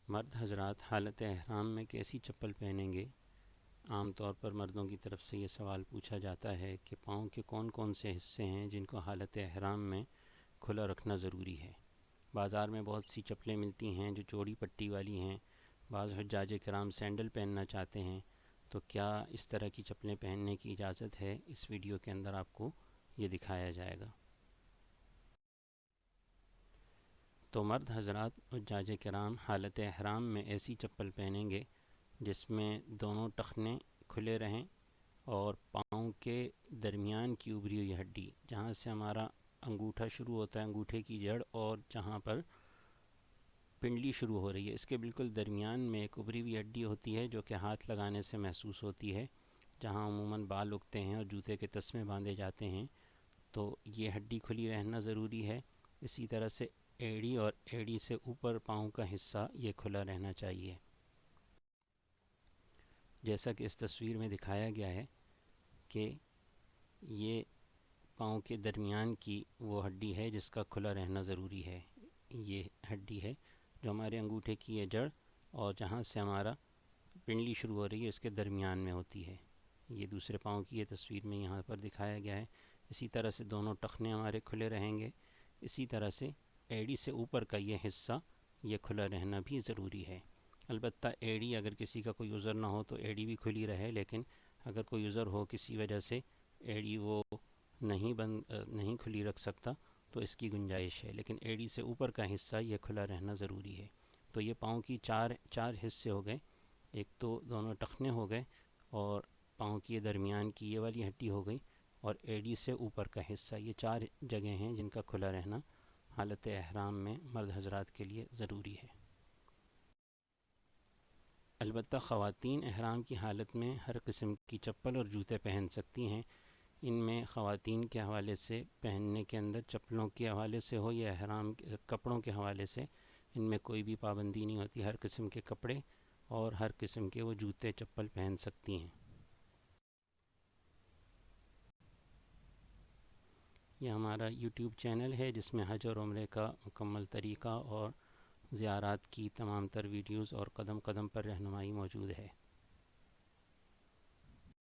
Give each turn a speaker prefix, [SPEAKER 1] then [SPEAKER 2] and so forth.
[SPEAKER 1] مرد حضرات حالت احرام میں کیسی چپل پہنیں گے؟ عام طور پر مردوں کی طرف سے یہ سوال پوچھا جاتا ہے کہ پاؤں کے کون کون سے حصے ہیں جن کو حالت احرام میں کھلا رکھنا ضروری ہے۔ بازار میں بہت سی چپلیں ملتی ہیں جو چوڑی پٹی والی ہیں۔ بعض حجاج کرام سینڈل پہننا چاہتے ہیں، تو کیا اس طرح کی چپلیں پہننے کی اجازت ہے؟ اس ویڈیو کے اندر آپ کو یہ دکھایا جائے گا۔ تو مرد حضرات حجاج کرام حالت احرام میں ایسی چپل پہنیں گے جس میں دونوں ٹخنے کھلے رہیں اور پاؤں کے درمیان کی ابری ہوئی ہڈی، جہاں سے ہمارا انگوٹھا شروع ہوتا ہے، انگوٹھے کی جڑ، اور جہاں پر پنڈلی شروع ہو رہی ہے، اس کے بالکل درمیان میں ایک ابری ہوئی ہڈی ہوتی ہے جو کہ ہاتھ لگانے سے محسوس ہوتی ہے، جہاں عموماً بال اگتے ہیں اور جوتے کے تسمے باندھے جاتے ہیں، تو یہ ہڈی کھلی رہنا ضروری ہے۔ اسی طرح سے ایڑی اور ایڑی سے اوپر پاؤں کا حصہ یہ کھلا رہنا چاہیے، جیسا کہ اس تصویر میں دکھایا گیا ہے کہ یہ پاؤں کے درمیان کی وہ ہڈی ہے جس کا کھلا رہنا ضروری ہے۔ یہ ہڈی ہے جو ہمارے انگوٹھے کی یہ جڑ اور جہاں سے ہمارا پنڈلی شروع ہو رہی ہے اس کے درمیان میں ہوتی ہے۔ یہ دوسرے پاؤں کی یہ تصویر میں یہاں پر دکھایا گیا ہے۔ اسی طرح سے دونوں ٹخنے ہمارے کھلے رہیں گے۔ اسی طرح سے ایڑی سے اوپر کا یہ حصہ یہ کھلا رہنا بھی ضروری ہے۔ البتہ ایڑی اگر کسی کا کوئی عذر نہ ہو تو ایڑی بھی کھلی رہے، لیکن اگر کوئی عذر ہو کسی وجہ سے ایڑی وہ نہیں کھلی رکھ سکتا تو اس کی گنجائش ہے، لیکن ایڑی سے اوپر کا حصہ یہ کھلا رہنا ضروری ہے۔ تو یہ پاؤں کی چار حصے ہو گئے، ایک تو دونوں ٹخنے ہو گئے، اور پاؤں کی درمیان کی یہ والی ہڈی ہو گئی، اور ایڑی سے اوپر کا حصہ، یہ چار جگہیں ہیں جن کا کھلا رہنا حالت احرام میں مرد حضرات کے لیے ضروری ہے۔ البتہ خواتین احرام کی حالت میں ہر قسم کی چپل اور جوتے پہن سکتی ہیں۔ ان میں خواتین کے حوالے سے پہننے کے اندر چپلوں کے حوالے سے ہو یا احرام کپڑوں کے حوالے سے، ان میں کوئی بھی پابندی نہیں ہوتی، ہر قسم کے کپڑے اور ہر قسم کے وہ جوتے چپل پہن سکتی ہیں۔ یہ ہمارا یوٹیوب چینل ہے جس میں حج اور عمرے کا مکمل طریقہ اور زیارات کی تمام تر ویڈیوز اور قدم قدم پر رہنمائی موجود ہے۔